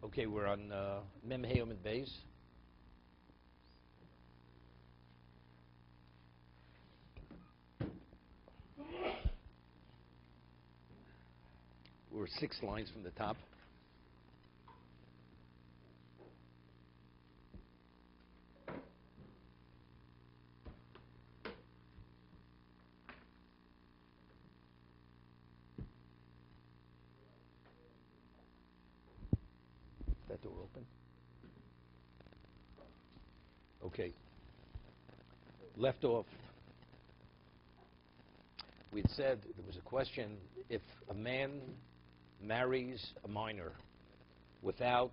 Okay, we're on Mem Hayom and Beis. We're 6 lines from the top. Is that door open? Okay. Left off. We'd said there was a question if a man marries a minor without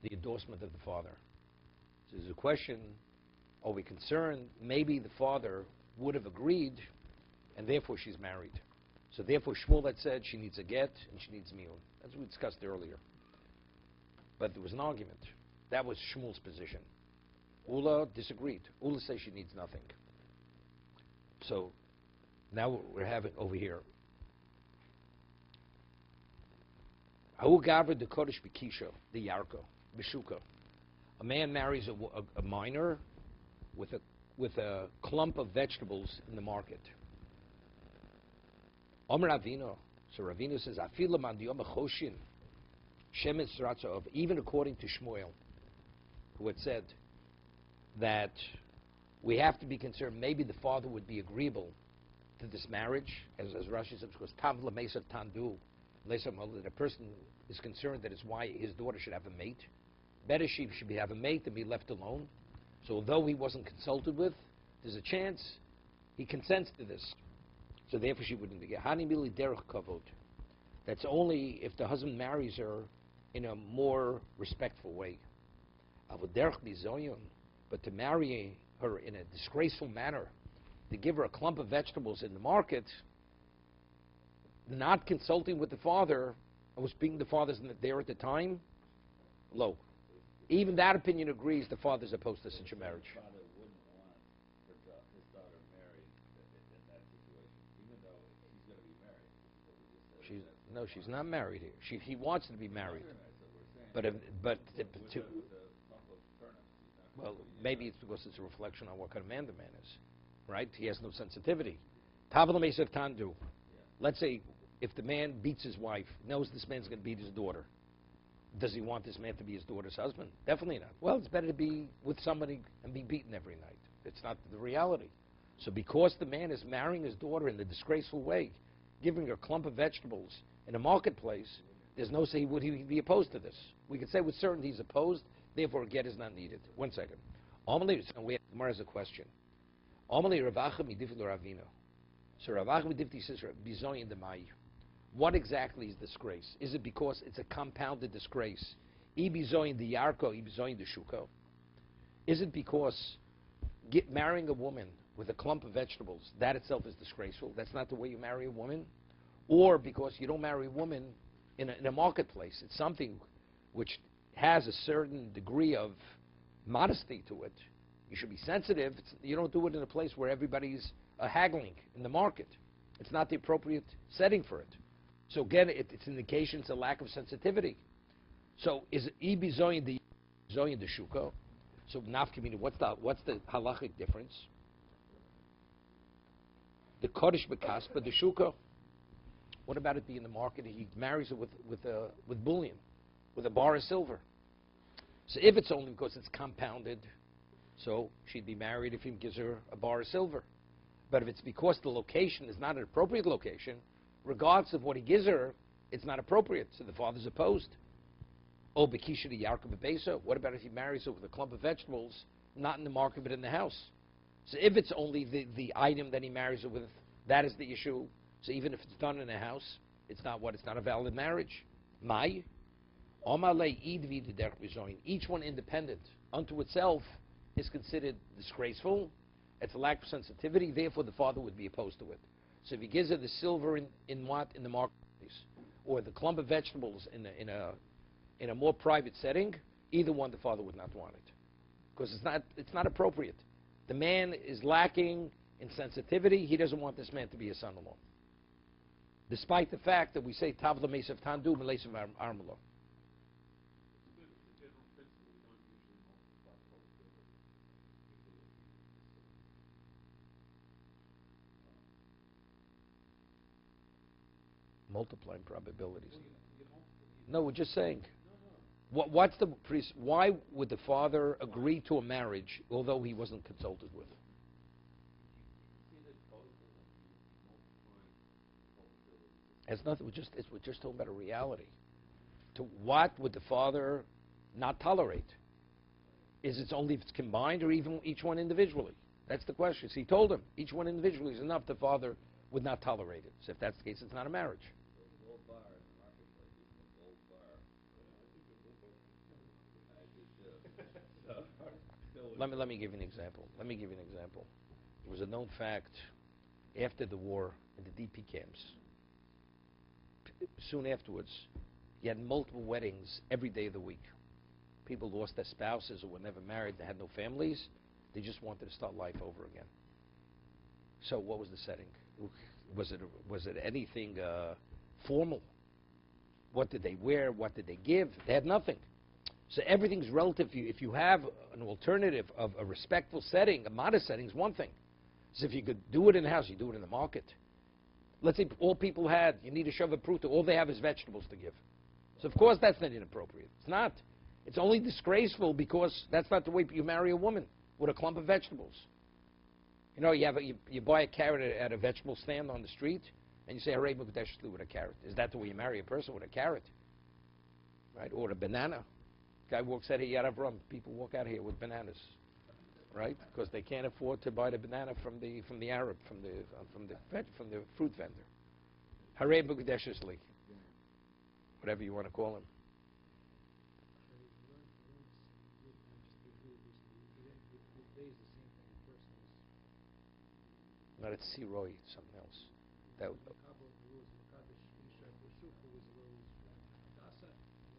the endorsement of the father. So there's a question, are we concerned maybe the father would have agreed and therefore she's married. So therefore Shmuel had said she needs a get and she needs miyun, as we discussed earlier. But there was an argument. That was Shmuel's position. Ula disagreed. Ula says she needs nothing. So now we're having over here. Ha'u gavra de kodesh b'kisha, the yarko, b'shuka. A man marries a minor with a clump of vegetables in the market. Omer Ravino. So Ravino says, Afila man diyom choshin, shemetz ratzov. Even according to Shmuel, who had said that we have to be concerned, maybe the father would be agreeable to this marriage, as Rashi says, because tav l'mesav tandu, that a person is concerned that his daughter should have a mate. Better she should have a mate than be left alone. So although he wasn't consulted with, there's a chance he consents to this. So therefore she wouldn't be. Hani mili derech kavod. That's only if the husband marries her in a more respectful way. Avod derech bizoyon, but to marry her in a disgraceful manner, to give her a clump of vegetables in the market, not consulting with the father, and was being the father's there at the time, low. Even that opinion agrees the father's opposed to such a marriage. The father wouldn't want his daughter married in that situation, even though she's going to be married. What we just said. No, she's not married here. He wants to be married. But Well, maybe it's because it's a reflection on what kind of man the man is, right? He has no sensitivity. Tavel mesav tandu. Let's say if the man beats his wife, knows this man's going to beat his daughter, does he want this man to be his daughter's husband? Definitely not. Well, it's better to be with somebody and be beaten every night. It's not the reality. So because the man is marrying his daughter in a disgraceful way, giving her a clump of vegetables in a marketplace, there's no say would he be opposed to this. We could say with certainty he's opposed, therefore a get is not needed. 1 second. Gemara has a question. So Rav Achim says, Bizoyin de Mai. What exactly is disgrace? Is it because it's a compounded disgrace? Ibizoyin de Yarko, Ibizoyin de Shuko. Is it because marrying a woman with a clump of vegetables, that itself is disgraceful? That's not the way you marry a woman? Or because you don't marry a woman in a marketplace? It's something which has a certain degree of modesty to it. You should be sensitive. You don't do it in a place where everybody's haggling in the market. It's not the appropriate setting for it. So again, it's an indication, it's a lack of sensitivity. So is Ibi Zoyin the Shuko? So Nafkamina, what's the halachic difference? The Kodesh Bekaspa, the Shuko. What about it being in the market? He marries her with bullion, with a bar of silver. So if it's only because it's compounded, so she'd be married if he gives her a bar of silver. But if it's because the location is not an appropriate location, regardless of what he gives her, it's not appropriate. So the father's opposed. Oh, Bekisha de Yarkov Beso. What about if he marries her with a clump of vegetables, not in the market but in the house? So if it's only the item that he marries her with, that is the issue. So even if it's done in a house, it's not a valid marriage. Mai. Each one independent unto itself is considered disgraceful. It's a lack of sensitivity. Therefore, the father would be opposed to it. So if he gives her the silver in the marketplace, or the clump of vegetables in a more private setting, either one the father would not want it, because it's not appropriate. The man is lacking in sensitivity. He doesn't want this man to be his son-in-law, despite the fact that we say tavla mesav tandu melesav armalo. Multiplying probabilities. No, we're just saying. What's the why would the father agree to a marriage although he wasn't consulted with? It's nothing. We're just talking about a reality. To what would the father not tolerate? Is it only if it's combined or even each one individually? That's the question. So he told him each one individually is enough. The father would not tolerate it. So if that's the case, it's not a marriage. Let me give you an example. It was a known fact after the war in the DP camps. Soon afterwards, you had multiple weddings every day of the week. People lost their spouses or were never married. They had no families. They just wanted to start life over again. So what was the setting? Was it anything formal? What did they wear? What did they give? They had nothing. So everything's relative. If you have an alternative of a respectful setting, a modest setting is one thing. So if you could do it in the house, you do it in the market. Let's say all people had, you need a shove of fruit, all they have is vegetables to give. So of course that's not inappropriate. It's not. It's only disgraceful because that's not the way you marry a woman, with a clump of vegetables. You know, you buy a carrot at a vegetable stand on the street, and you say, Harei Mukdeshli with a carrot. Is that the way you marry a person, with a carrot? Right? Or a banana. Guy walks out here, Yad people walk out here with bananas. Right? Because they can't afford to buy the banana from the Arab, from the fruit vendor. Harei Mukdeshli. Whatever you want to call him. Not at Roy, something else.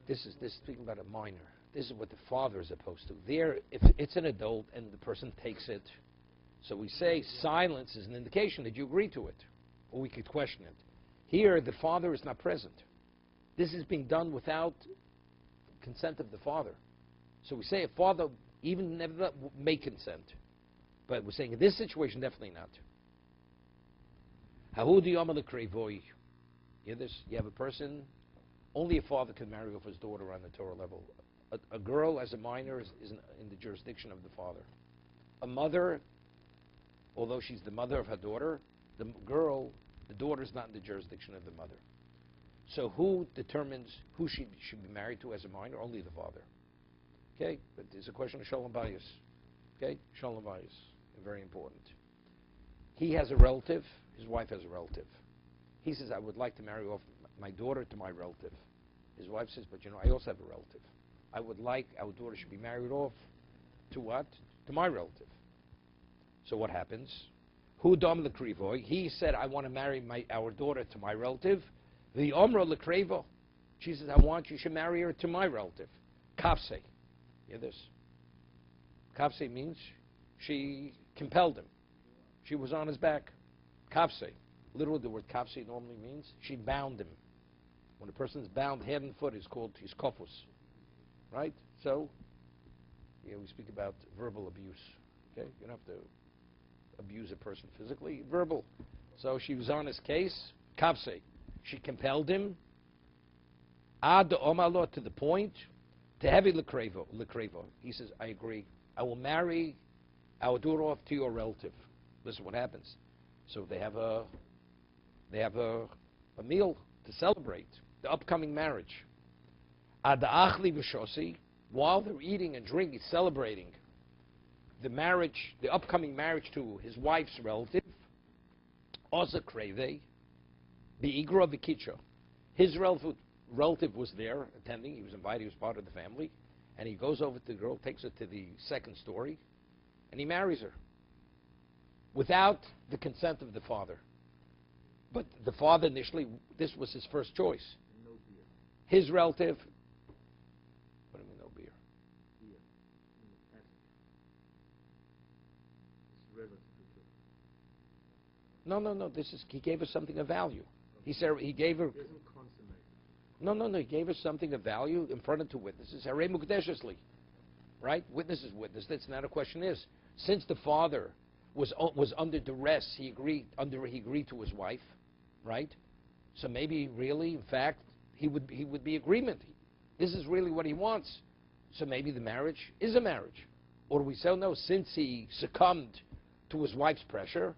This is speaking about a minor. This is what the father is opposed to. There, if it's an adult and the person takes it, so we say silence is an indication that you agree to it, or we could question it. Here, the father is not present. This is being done without consent of the father. So we say a father even never may consent, but we're saying in this situation definitely not. You hear this? You have a person, only a father can marry off his daughter on the Torah level. A girl as a minor is in the jurisdiction of the father. A mother, although she's the mother of her daughter, the daughter is not in the jurisdiction of the mother. So who determines who she should be married to as a minor? Only the father. Okay? But there's a question of Shalom Bayis. Okay? Shalom Bayis. Very important. He has a relative. His wife has a relative. He says, I would like to marry off my daughter to my relative. His wife says, but I also have a relative. I would like our daughter should be married off to what? To my relative. So what happens? Hu dam lekrivoy. He said, I want to marry our daughter to my relative. The omra lekrevo. She says, you should marry her to my relative. Kafse. Hear this? Kafse means she compelled him. She was on his back. Kafse. Literally, the word kafse normally means she bound him. When a person is bound hand and foot, he's kofus. Right? So, we speak about verbal abuse. Okay? You don't have to abuse a person physically. Verbal. So she was on his case. Kafse. She compelled him. Ad omalo, to the point. To heavy lekrevo. He says, I agree. I will marry our daughter off to your relative. Listen what happens. So they have a meal to celebrate the upcoming marriage. Ad achli v'shosi, while they're eating and drinking, celebrating the marriage, the upcoming marriage to his wife's relative. Oza kreve, bi'igra v'kicha. His relative was there attending. He was invited. He was part of the family. And he goes over to the girl, takes her to the second story, and he marries her without the consent of the father. But the father initially, this was his first choice. No beer. His relative. What do you mean no beer? Beer. It's relative to No. He gave her something of value. Okay. He said he gave her. He doesn't consummate. No. He gave her something of value in front of two witnesses. Harei Mukdeshli. Right? Witness is witness. That's not a question. Is since the father was under duress, he agreed to his wife, right? So maybe really, in fact, he would be agreement. This is really what he wants. So maybe the marriage is a marriage. Or do we say, no, since he succumbed to his wife's pressure,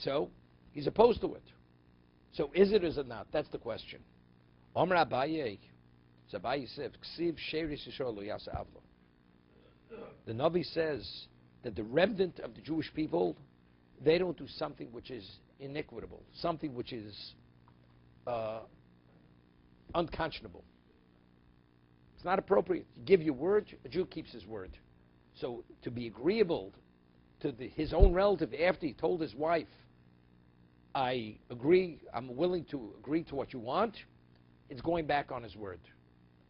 so he's opposed to it. So is it or is it not? That's the question. Omer Abaye, Zabaye says, Ksiv Sheris Yisrael Lo Yasa Avlo. The Navi says that the remnant of the Jewish people, they don't do something which is inequitable, something which is unconscionable. It's not appropriate. You give your word, a Jew keeps his word. So to be agreeable to his own relative after he told his wife, I agree, I'm willing to agree to what you want, it's going back on his word.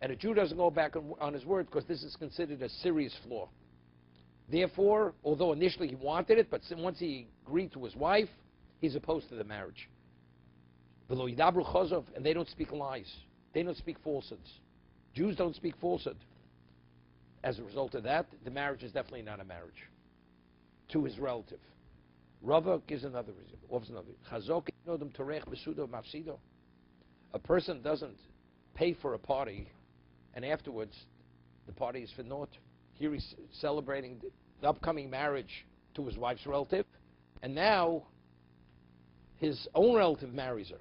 And a Jew doesn't go back on his word because this is considered a serious flaw. Therefore, although initially he wanted it, but once he agreed to his wife, he's opposed to the marriage. And they don't speak lies. They don't speak falsehoods. Jews don't speak falsehood. As a result of that, the marriage is definitely not a marriage to his relative. Rava gives another reason. A person doesn't pay for a party, and afterwards the party is for naught. Here he's celebrating the upcoming marriage to his wife's relative, and now his own relative marries her.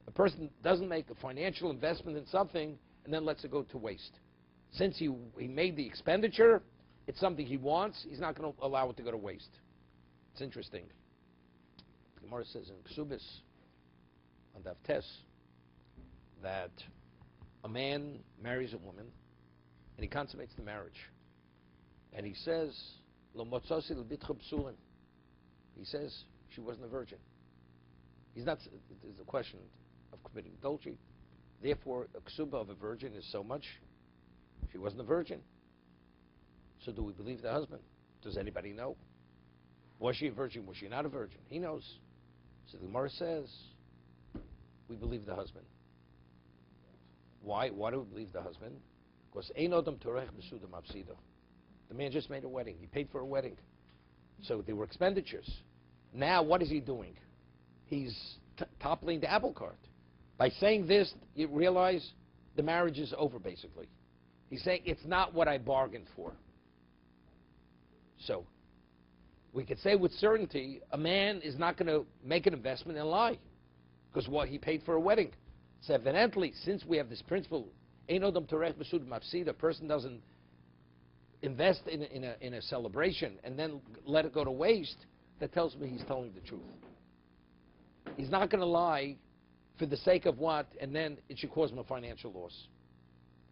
A person doesn't make a financial investment in something and then lets it go to waste. Since he made the expenditure, it's something he wants, he's not going to allow it to go to waste. It's interesting. The Gemara says in Ksubis, on Daf Tes, that a man marries a woman and he consummates the marriage. And he says, Lo motzasi l'bitcha psulin. He says she wasn't a virgin. He's not. There's a question of committing adultery. Therefore, a ksuba of a virgin is so much. She wasn't a virgin. So do we believe the husband? Does anybody know? Was she a virgin? Was she not a virgin? He knows. So the Gemara says, we believe the husband. Why? Why do we believe the husband? Because ein odam torech b'suda mafsida. The man just made a wedding. He paid for a wedding. So there were expenditures. Now what is he doing? He's toppling the apple cart. By saying this, you realize the marriage is over, basically. He's saying, it's not what I bargained for. So, we could say with certainty, a man is not going to make an investment and lie. Because what he paid for a wedding. So evidently, since we have this principle, ein odam torech b'sud mafsid, a person doesn't invest in a celebration and then let it go to waste, that tells me he's telling the truth. He's not going to lie for the sake of what, and then it should cause him a financial loss.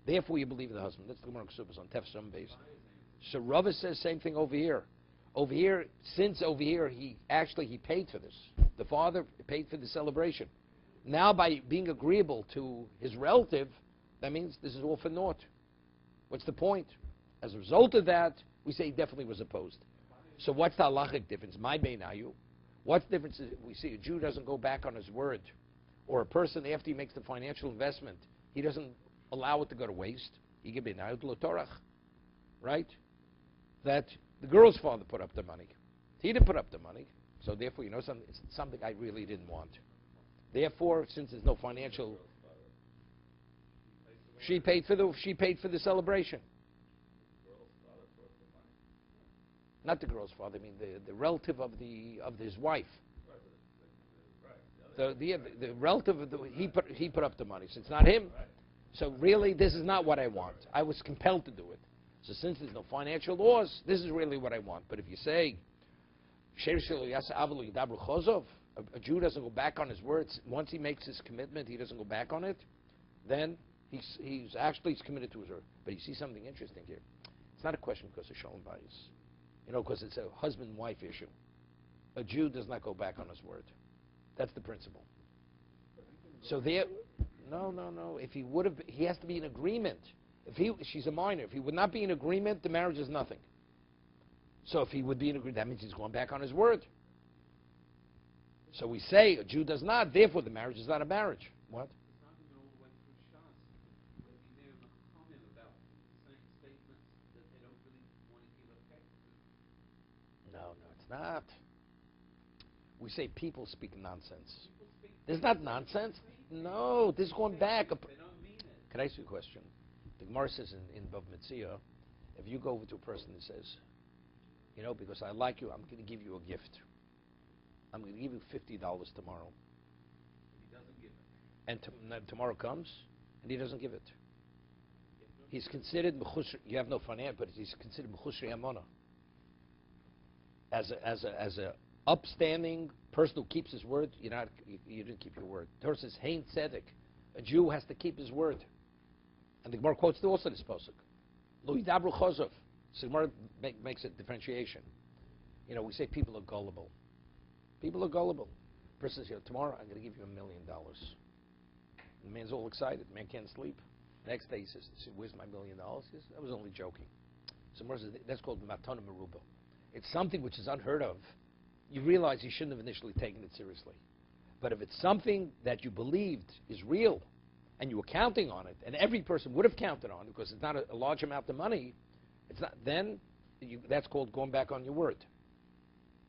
Therefore, you believe the husband. That's the Gemara Ksubas on Tefsum base. So Rava says same thing over here. Over here, since over here he paid for this. The father paid for the celebration. Now, by being agreeable to his relative, that means this is all for naught. What's the point? As a result of that, we say he definitely was opposed. So what's the halachic difference? My beinayu. What's the difference? We see a Jew doesn't go back on his word. Or a person, after he makes the financial investment, he doesn't allow it to go to waste. He give beinayu lo torach. Right? That the girl's father put up the money. He didn't put up the money. So therefore, it's something I really didn't want. Therefore, since there's no financial, she paid for the celebration. Not the girl's father. I mean the relative of his wife. The relative of he put up the money. So it's not him. So really, this is not what I want. I was compelled to do it. So since there's no financial loss, this is really what I want. But if you say a Jew doesn't go back on his words, once he makes his commitment, he doesn't go back on it, then he's committed to his word. But you see something interesting here. It's not a question because of shalom bayis. Because it's a husband-wife issue. A Jew does not go back on his word. That's the principle. So no. If he would have, he has to be in agreement. She's a minor. If he would not be in agreement, the marriage is nothing. So if he would be in agreement, that means he's going back on his word. So we say a Jew does not, therefore the marriage is not a marriage. What? No, it's not. We say people speak nonsense. There's not nonsense. No, this is going back. They don't mean it. Can I ask you a question? The Gemara says in Bava Metzia, if you go over to a person and says, because I like you, I'm going to give you a gift. I'm going to give you $50 tomorrow. He doesn't give it. And tomorrow comes, and he doesn't give it. He's considered mechushri. You have no finance, but he's considered mechushri amona. As a upstanding person who keeps his word, you didn't keep your word. The Torah says, "Hein tzedek." A Jew has to keep his word. And the Gemara quotes also this pasuk. Lo yidabru chozov. So the Gemara makes a differentiation. We say people are gullible. People are gullible. The person says, tomorrow I'm going to give you $1 million. The man's all excited. The man can't sleep. Next day he says, where's my $1 million? He says, I was only joking. So Gemara says, that's called matana meruba. It's something which is unheard of. You realize you shouldn't have initially taken it seriously. But if it's something that you believed is real, and you were counting on it, and every person would have counted on it because it's not a large amount of money, then that's called going back on your word.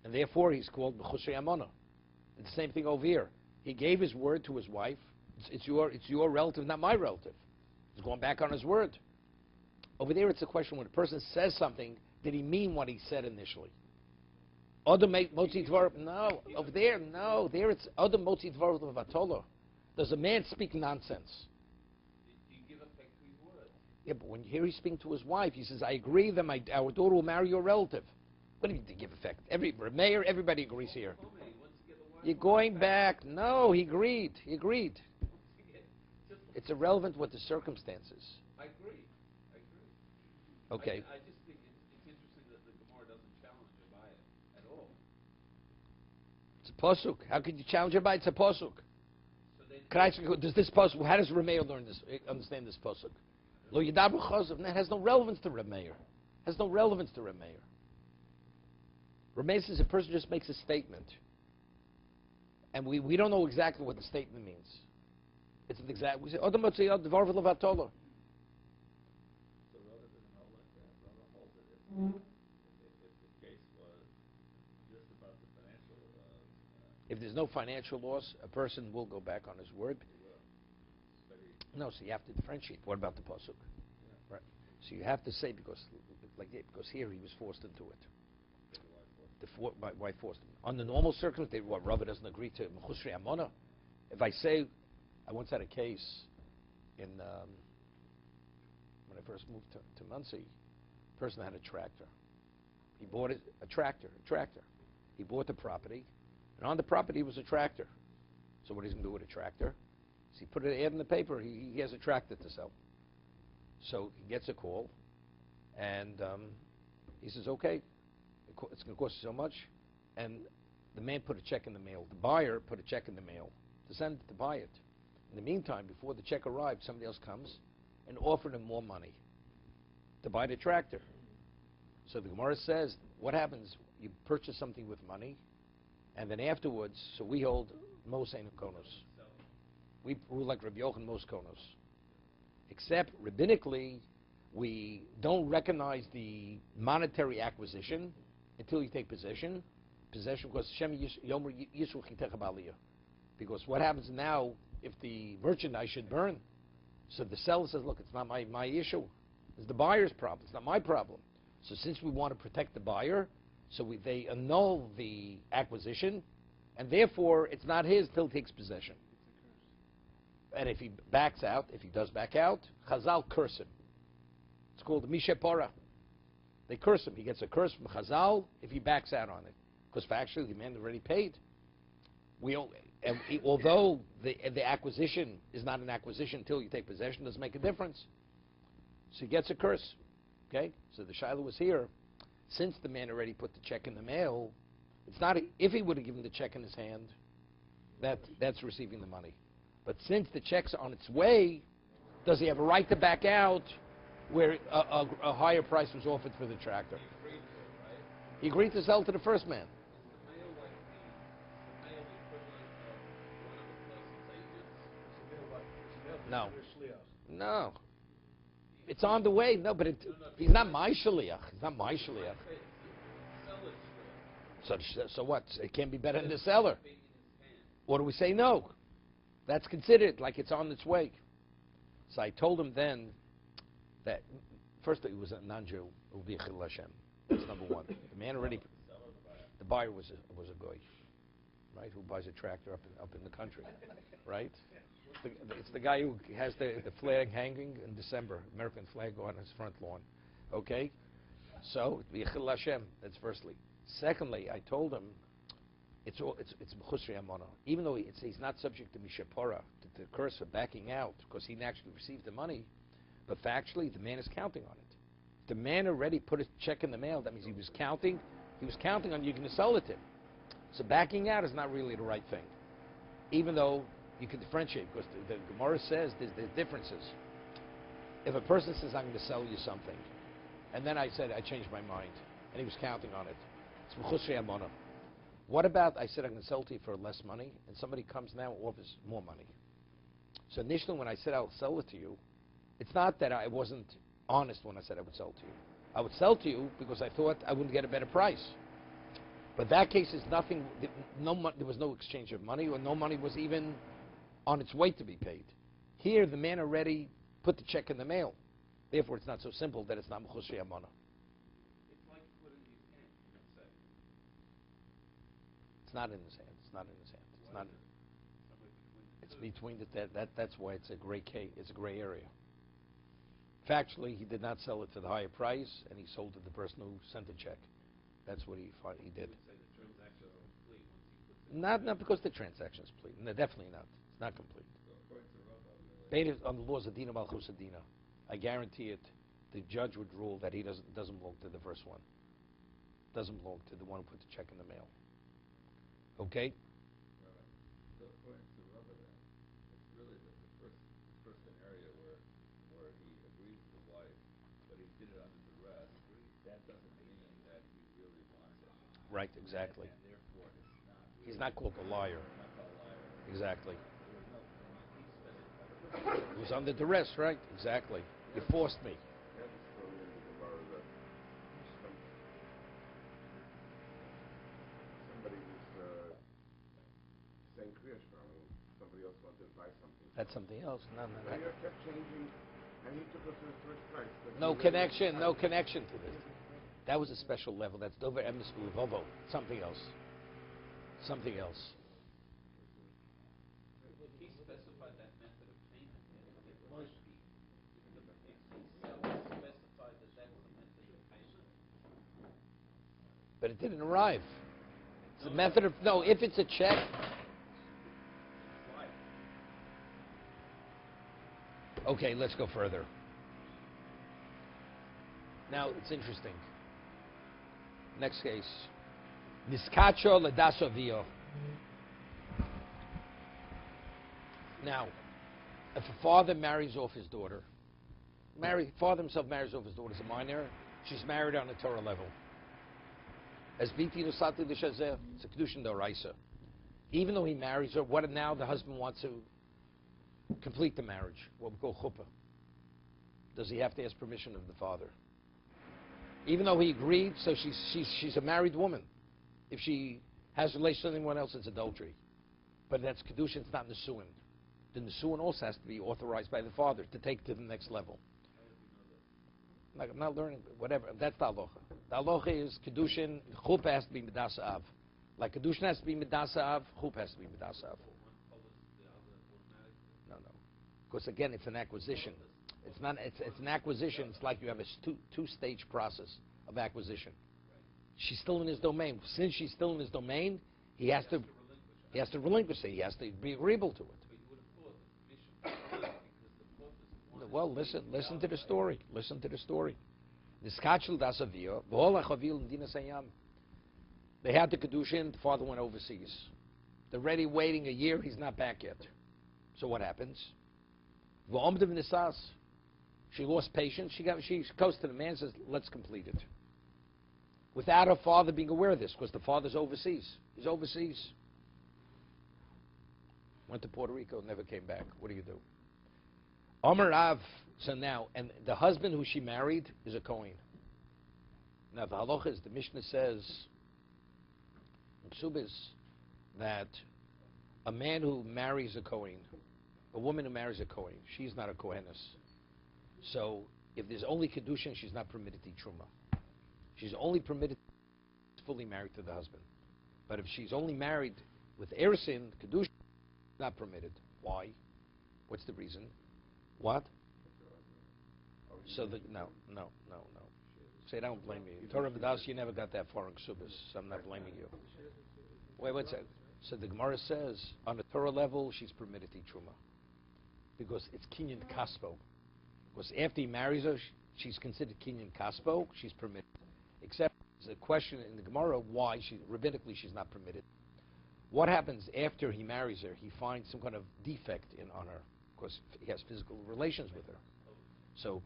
And therefore he's called B'chushay Amona. It's the same thing over here. He gave his word to his wife. It's your relative, not my relative. He's going back on his word. Over there it's a question when a person says something, did he mean what he said initially? Adam motzi dvar. No, over there, no. There it's Adam motzi dvar v'vatola. Does a man speak nonsense? You give effect to his word. Yeah, but when here he's speaking to his wife, he says, I agree that our daughter will marry your relative. What do you mean to give effect? Mayor, everybody agrees here. You're going back. No, he agreed. He agreed. It's irrelevant what the circumstances. I agree. Okay. I just think it's interesting that the Gemara doesn't challenge him by it at all. It's a pasuk. How could you challenge him by it? It's a pasuk. So Does this pasuk? How does Rameir understand this pasuk? Lo yidabru chazov. That has no relevance to Rameir. Has no relevance to Rameir. Rameir says a person just makes a statement, and we don't know exactly what the statement means. It's an exact. We say Adam motzei yad dvar v'levatolo. So rather than hold like that, rather hold it if the case was just about the financial. If there's no financial loss, a person will go back on his word. No, so you have to differentiate. What about the pasuk? Yeah. Right. So you have to say because here he was forced into it. My wife forced him. Under normal circumstances, Rava doesn't agree to Mechusri Amona. If I say, I once had a case in when I first moved to Muncie. A person had a tractor. He bought a tractor. He bought the property, and on the property was a tractor. So what he's going to do with a tractor? So he put an ad in the paper. He has a tractor to sell. So he gets a call, and he says, okay, it's going to cost you so much. And the man put a check in the mail. The buyer put a check in the mail to send to buy it. In the meantime, before the check arrived, somebody else comes and offered him more money to buy the tractor. So the Gemara says, what happens? You purchase something with money, and then afterwards, so we hold Mos Ein Konos. We rule like Rabbi Yochanan Mos Konos. Except, rabbinically, we don't recognize the monetary acquisition until you take possession. Possession, because Shem Yomer Yisru Chitecha B'Aliyah. Because what happens now if the merchandise should burn? So the seller says, look, it's not my issue. It's the buyer's problem. It's not my problem. So since we want to protect the buyer, so they annul the acquisition, and therefore it's not his till he takes possession. And if he backs out, if he does back out, Chazal curse him. It's called the Mishe Pora. They curse him. He gets a curse from Chazal if he backs out on it. Because factually, the man already paid. Although the acquisition is not an acquisition until you take possession, doesn't make a difference. So he gets a curse. Okay? So the Shiloh was here. Since the man already put the check in the mail, it's not if he would have given the check in his hand, that's receiving the money. But since the check's on its way, does he have a right to back out where a higher price was offered for the tractor? He agreed to sell to the first man. No. It's on the way. No, but he's not my shaliach. He's not my shaliach. So what? It can't be better than the seller. Or do we say no? That's considered like it's on its way. So I told him then that, first he was a non-Jew, it would be a Chilul Hashem. That's number one. The man already, the buyer was a goy, right, who buys a tractor up in the country, right? It's the guy who has the flag hanging in December, American flag on his front lawn, okay? So, it'd be a Chilul Hashem, that's firstly. Secondly, I told him, it's Mechusri Amona. Even though he's not subject to Mishapora, to the curse of backing out, because he actually received the money, but factually, the man is counting on it. The man already put a check in the mail. That means he was counting on you going to sell it to him. So backing out is not really the right thing. Even though you can differentiate, because the Gemara says there's differences. If a person says, I'm going to sell you something, and then I said, I changed my mind, and he was counting on it, it's Mechusri Amona. What about, I said, I'm going to sell to you for less money, and somebody comes now and offers more money. So initially when I said I'll sell it to you, it's not that I wasn't honest when I said I would sell to you. I would sell to you because I thought I wouldn't get a better price. But that case is nothing, there was no exchange of money, or no money was even on its way to be paid. Here, the man already put the check in the mail. Therefore, it's not so simple that it's not Mechusri Amana. It's like putting his hand, let's say. It's not in his hand. It's not in his hand. It's not. It's between that's why it's a gray case. It's a gray area. Factually, he did not sell it for the higher price, and he sold it to the person who sent the check. That's what he did. You would say the transaction is complete once he puts it. Not because the transaction is complete. No, definitely not. It's not complete. So according to Rabbi, Based on the laws of Dina Malchus Adina, I guarantee it. The judge would rule that he doesn't belong to the first one. Doesn't belong to the one who put the check in the mail. Okay. so according to Rabbi, then it's really the first scenario where he agrees with the wife, but he did it under duress. That doesn't mean that he really wants it. Right. Exactly. And therefore, it's not. Really, He's not called a liar. Not called a liar. Exactly. There was no. He specified. It was under duress, right? Exactly. You forced me. We have a story in the Gemara that somebody was saying Kriya Shema, and somebody else wanted to buy something. That's something else. No. And he kept changing, and he took us to his first price. but No he really connection. No wanted- connection to this. That was a special level. That's Dover Emes Vovo. Something else. Something else. He specified that method of payment. It must be. If he specified that that's the method of payment. But it didn't arrive. It's a method of if it's a check. Why? Okay, let's go further. Now it's interesting. Next case. Niskacho ledasovio. Now, if a father marries off his daughter, father himself marries off his daughter as a minor, she's married on a Torah level. As biti nusati l'shazeh, it's a kiddushin d'oraisa. Even though he marries her, what if now the husband wants to complete the marriage, what we call chuppah? Does he have to ask permission of the father? Even though he agreed, so she's a married woman. If she has relations with anyone else, it's adultery. But that's kiddushin, it's not nisuin. The nisuin also has to be authorized by the father to take to the next level. I'm not learning, whatever. That's the halacha. The halacha is kiddushin, chuppah has to be midas av. Like kiddushin has to be midas av, chuppah has to be midas av. No. Because again, it's an acquisition. It's not. It's an acquisition. It's like you have a two-stage process of acquisition. She's still in his domain. Since she's still in his domain, he has to relinquish it. He has to be agreeable to it. Well, listen to the story. Listen to the story. They had the kiddushin. The father went overseas. They're ready, waiting a year. He's not back yet. So what happens? She lost patience. She goes to the man and says, let's complete it. Without her father being aware of this, because the father's overseas. He's overseas. Went to Puerto Rico, never came back. What do you do? Amar Rav, so now, and the husband who she married is a Kohen. Now the halacha is, the Mishnah says, in Ksubis, that a man who marries a Kohen, a woman who marries a Kohen, she's not a Kohenes. So if there's only kiddushin, she's not permitted to eat truma. She's only permitted to be fully married to the husband. But if she's only married with Erisin, kiddushin, not permitted. Why? What's the reason? What? So no. Say, don't blame me. In Torah V'das, you never got that far in Ksubas, so I'm not blaming you. Wait, what's that? So the Gemara says, on the Torah level, she's permitted to eat truma. Because it's Kinyan Kaspo. Because after he marries her, she's considered Kinyan Kaspo, she's permitted. Except there's a question in the Gemara, why, rabbinically, she's not permitted. What happens after he marries her? He finds some kind of defect on her, because he has physical relations with her. So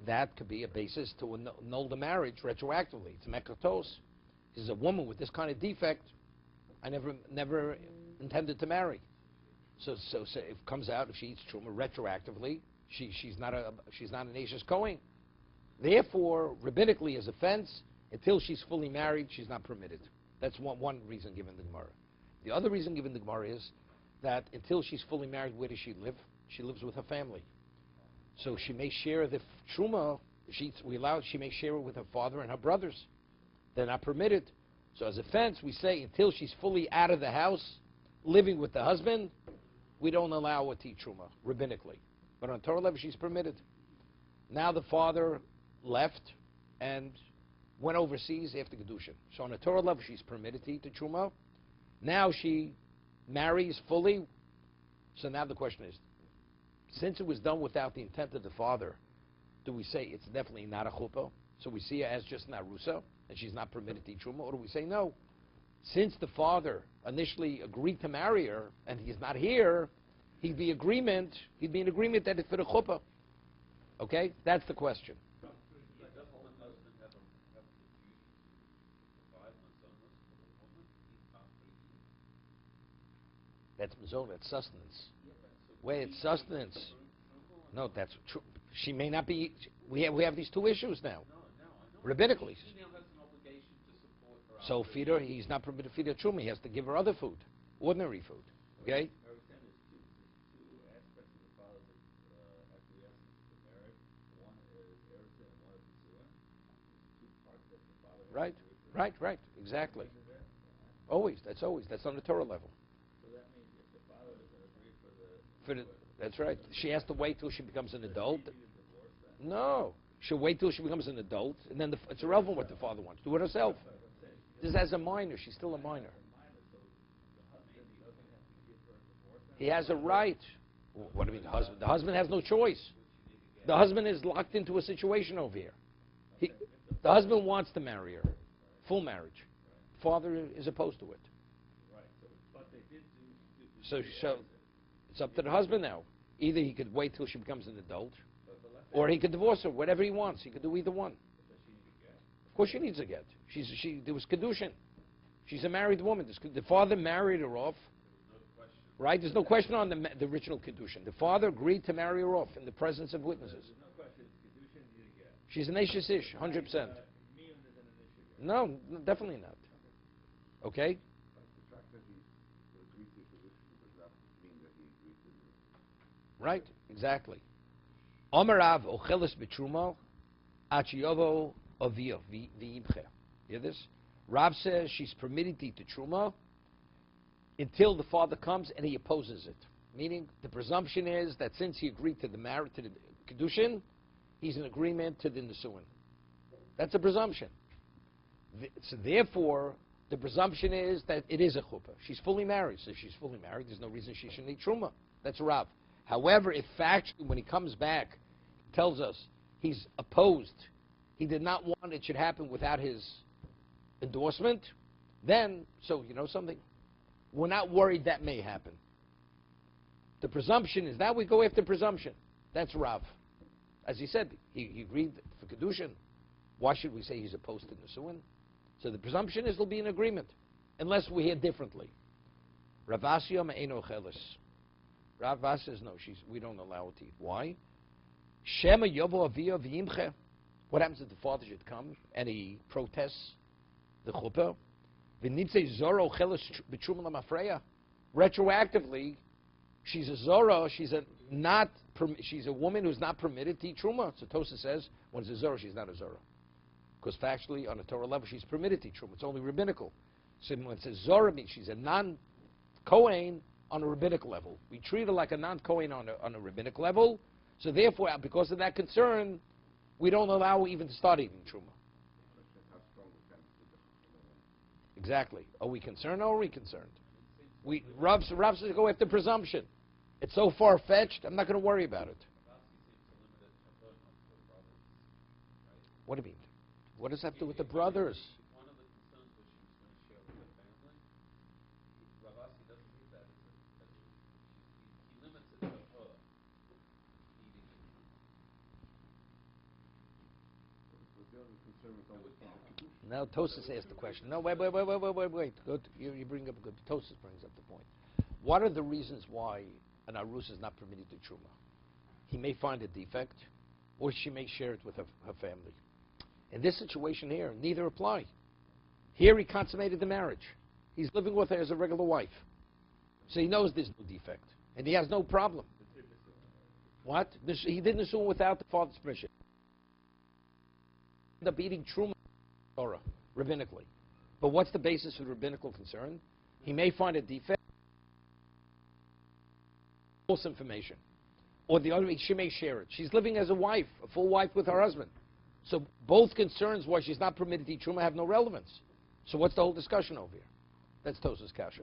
that could be a basis to annul the marriage retroactively. It's mekatos. This is a woman with this kind of defect I never intended to marry. So if it comes out, if she eats truma retroactively, she's not an Ashes Kohen. Therefore, rabbinically, as a fence, until she's fully married, she's not permitted. That's one reason given the Gemara. The other reason given the Gemara is that until she's fully married, where does she live? She lives with her family. So she may share the truma. She may share it with her father and her brothers. They're not permitted. So as a fence, we say until she's fully out of the house, living with the husband, we don't allow her to eat truma, rabbinically. But on Torah level, she's permitted. Now the father left and went overseas after kiddushin. So on a Torah level, she's permitted to eat the truma. Now she marries fully. So now the question is, since it was done without the intent of the father, do we say it's definitely not a chuppah? So we see her as just an arusa, and she's not permitted to eat truma? Or do we say no? Since the father initially agreed to marry her, and he's not here, he'd be in agreement that it's for the chuppah. Okay? That's the question. That's mizon, that's sustenance. Wait, it's sustenance. No, that's true. She may not be. We have these two issues now. Rabbinically. So feed her. He's not permitted to feed her truma. He has to give her other food, ordinary food. Okay. Right. Exactly. That's on the Torah level. That's right. She has to wait till she becomes an adult. No. She'll wait till she becomes an adult, and then it's irrelevant what the father wants. Do it herself. This as a minor. She's still a minor. He has a right. What do you mean, the husband? The husband has no choice. The husband is locked into a situation over here. The husband wants to marry her. Full marriage. Father is opposed to it. So it's up to the husband now. Either he could wait till she becomes an adult, or he could divorce her, whatever he wants. He could do either one. Of course she needs a get. There was kiddushin. She's a married woman. The father married her off. Right? There's no question on the original kiddushin. The father agreed to marry her off in the presence of witnesses. She's an Ashes Ish, 100%. No, definitely not. Okay? Right, exactly. Omarav ocheles betrumo achiyovo ovio v'imche. You hear this? Rav says she's permitted to eat the truma until the father comes and he opposes it. Meaning, the presumption is that since he agreed to the marriage, to the kiddushin, he's in agreement to the nisuin. That's a presumption. So therefore, the presumption is that it is a chuppah. She's fully married. So if she's fully married, there's no reason she shouldn't eat truma. That's Rav. However, if factually, when he comes back, he tells us he's opposed, he did not want it should happen without his endorsement, then, so you know something? We're not worried that may happen. The presumption is, now we go after presumption. That's Rav. As he said, he agreed for kiddushin. Why should we say he's opposed to nisuin? So the presumption is there'll be an agreement, unless we hear differently. Rav Asya me'eno chelis. Rav Vas says no, we don't allow it to eat. Why? Shema yovo avia v'imche. What happens if the father should come and he protests the chuppah? V'nitzei zoro chelis b'truma lamafreya. retroactively, she's a Zorah, she's a woman who's not permitted to eat Truma. So Tosa says, when it's a Zorah, she's not a Zorah. Because factually, on a Torah level, she's permitted to eat Truma. It's only rabbinical. So when it says Zorah, means she's a non-Kohen on a rabbinic level. We treat her like a non-Kohen on a rabbinic level. So therefore, because of that concern, we don't allow her even to start eating Truma. Exactly. Are we concerned or are we concerned? Rav says go after presumption. It's so far-fetched, I'm not going to worry about it. What do you mean? What does that have to do with the brothers? One of the concerns was she was going to share with her family. Ravasi doesn't need that. He limits it to her eating it. Now Tosas asked the question. No, wait. Good. You bring up a good. Tosas brings up the point. What are the reasons why an arus is not permitted to truma? He may find a defect, or she may share it with her family. In this situation here, neither apply. Here he consummated the marriage. He's living with her as a regular wife. So he knows there's no defect. And he has no problem. What? He didn't assume without the father's permission. He ended up eating truma Torah, rabbinically. But what's the basis for the rabbinical concern? He may find a defect, false information. Or the other way, she may share it. She's living as a wife, a full wife with her husband. So both concerns why she's not permitted to eat truma have no relevance. So what's the whole discussion over here? That's Tosas Kasha.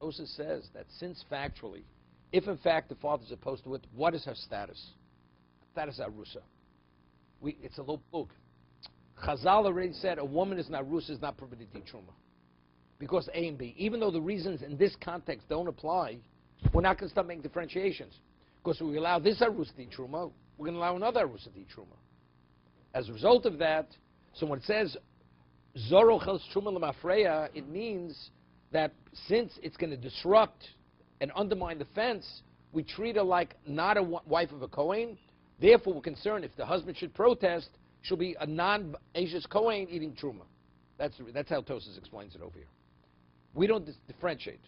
Tosas says that since factually, if in fact the father's opposed to it, what is her status? Status arusa. It's a low book. Chazal already said a woman is not arusa, is not permitted to eat truma. Because A and B. Even though the reasons in this context don't apply, we're not going to start making differentiations. Because if we allow this arusa to eat truma, we're going to allow another arusa to eat truma. As a result of that, so when it says Zoro chels truma l'mafreya, it means that since it's going to disrupt and undermine the fence, we treat her like not a wife of a Kohen. Therefore, we're concerned if the husband should protest, she'll be a non-Asian Kohen eating truma. That's how Tosas explains it over here. We don't differentiate.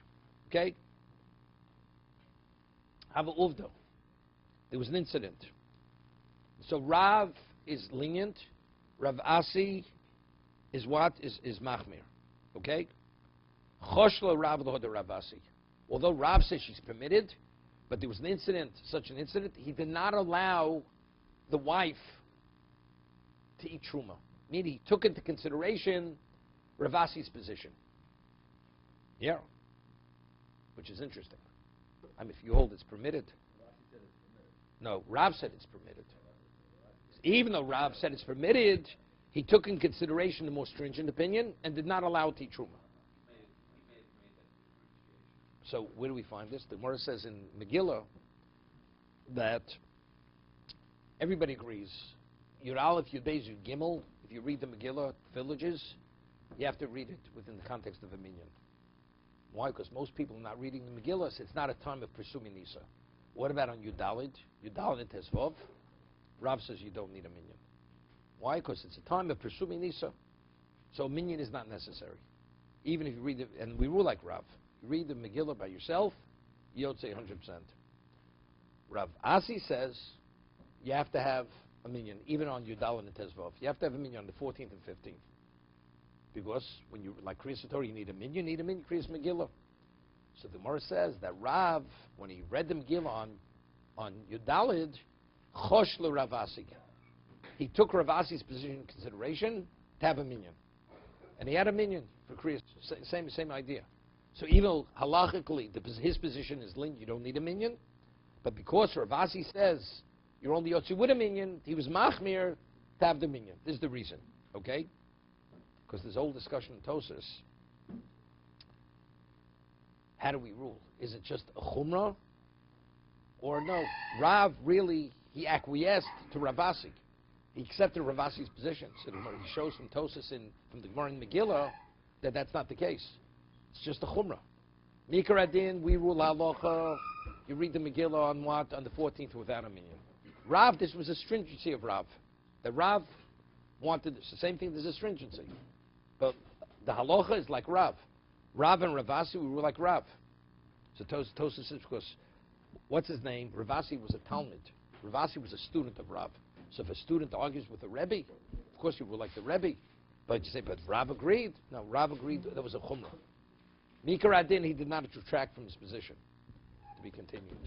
Okay? Have a uvdo. There was an incident. So Rav is lenient. Rav Asi is what? Is machmir. Okay? Choshla Rav l'hoda Rav Asi. Although Rav says she's permitted, but there was an incident, such an incident, he did not allow the wife to eat truma. Meaning he took into consideration Rav Asi's position. Yeah. Which is interesting. I mean, if you hold it's permitted. No, Rav said it's permitted. Even though Rav said it's permitted, he took in consideration the more stringent opinion and did not allow it to eat truma. So where do we find this? The Gemara says in Megillah that everybody agrees. Yud Aleph, Yud Beis, Yud Gimel, if you read the Megillah villages, you have to read it within the context of a minyan. Why? Because most people are not reading the Megillah, so it's not a time of pursuing Nisa. What about on Yudalid? Yudalid Tesvav. Rav says you don't need a minyan. Why? Because it's a time of pursuing Nisa. So a minyan is not necessary. Even if you read it, and we rule like Rav. You read the Megillah by yourself, you don't say 100%. Rav Asi says you have to have a minyan, even on Yudalid and Tesvav. You have to have a minyan on the 14th and 15th. Because when you, like Kriyas Torah, you need a minyan, Kriyas Megillah. So the Gemara says that Rav, when he read the Megillah on Yudalid, Chosh Rav Asi. He took Rav Asi's position in consideration to have a minyan. And he had a minyan for Kriyas, same idea. So even though halachically his position is linked, you don't need a minyan, but because Rav Asi says you're only yotzi with a minyan, he was machmir to have the minyan. This is the reason, okay? Because there's a whole discussion in Tosas. How do we rule? Is it just a chumrah? Or no? Rav really, he acquiesced to Rav Asi. He accepted Rav Asi's position. So he shows from Tosas from the Gemara in Megillah that that's not the case. It's just a chumrah. Mikar Adin, we rule halacha. You read the Megillah on what? On the 14th without a minyan. Rav, this was a stringency of Rav. That Rav wanted this. The same thing, there's a stringency. But the halacha is like Rav. Rav and Rav Asi, we rule like Rav. So Tosfos says, because, what's his name? Ravasi was a Talmud. Ravasi was a student of Rav. So if a student argues with a Rebbe, of course you will like the Rebbe. But you say, but Rav agreed? No, Rav agreed that was a Chumrah. Mikar Adin, he did not retract from his position. To be continued.